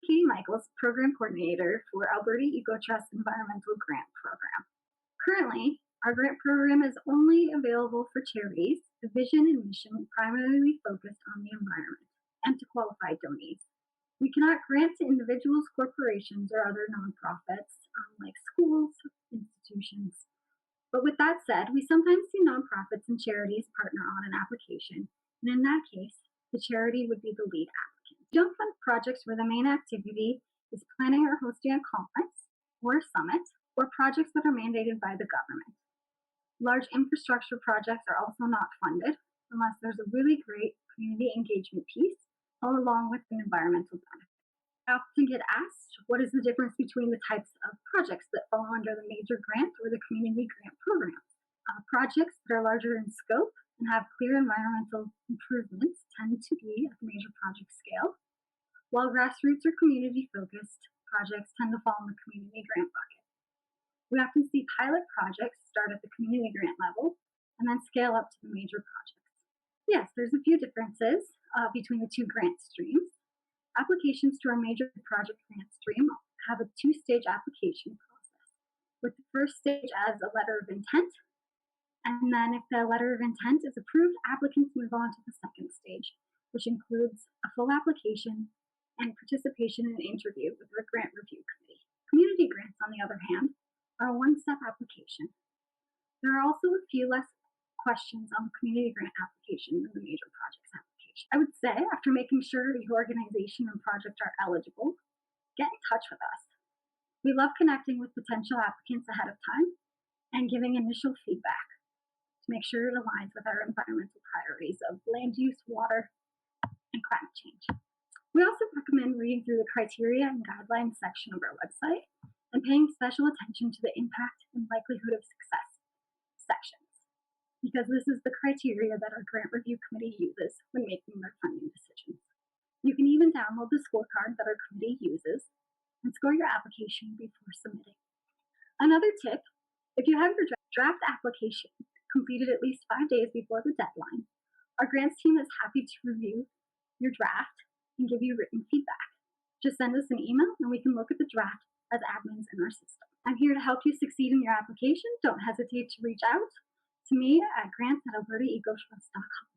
Katie Michels, Program Coordinator for Alberta EcoTrust Environmental Grant Program. Currently, our grant program is only available for charities, the vision and mission primarily focused on the environment, and to qualified donees. We cannot grant to individuals, corporations, or other nonprofits like schools, institutions. But with that said, we sometimes see nonprofits and charities partner on an application, and in that case, the charity would be the lead applicant. We don't fund projects where the main activity is planning or hosting a conference or a summit, or projects that are mandated by the government. Large infrastructure projects are also not funded unless there's a really great community engagement piece along with an environmental benefit. I often get asked, what is the difference between the types of projects that fall under the major grant or the community grant programs? Projects that are larger in scope and have clear environmental improvements tend to be at the major project scale, while grassroots or community-focused projects tend to fall in the community grant bucket. We often see pilot projects start at the community grant level and then scale up to the major projects. Yes, there's a few differences between the two grant streams. Applications to our major project grant stream have a two-stage application process, with the first stage as a letter of intent, and then if the letter of intent is approved, applicants move on to the second stage, which includes a full application and participation in an interview with our grant review committee. Community grants, on the other hand, are a one-step application. There are also a few less questions on the community grant application than the major projects application. I would say, after making sure your organization and project are eligible, get in touch with us. We love connecting with potential applicants ahead of time and giving initial feedback to make sure it aligns with our environmental priorities of land use, water, and climate change. We also recommend reading through the criteria and guidelines section of our website and paying special attention to the impact and likelihood of success sections, because this is the criteria that our grant review committee uses when making their funding decisions. You can even download the scorecard that our committee uses and score your application before submitting. Another tip, if you have your draft application completed at least 5 days before the deadline, our grants team is happy to review your draft and give you written feedback. Just send us an email and we can look at the draft as admins in our system. I'm here to help you succeed in your application. Don't hesitate to reach out to me at grants@albertaecotrust.com.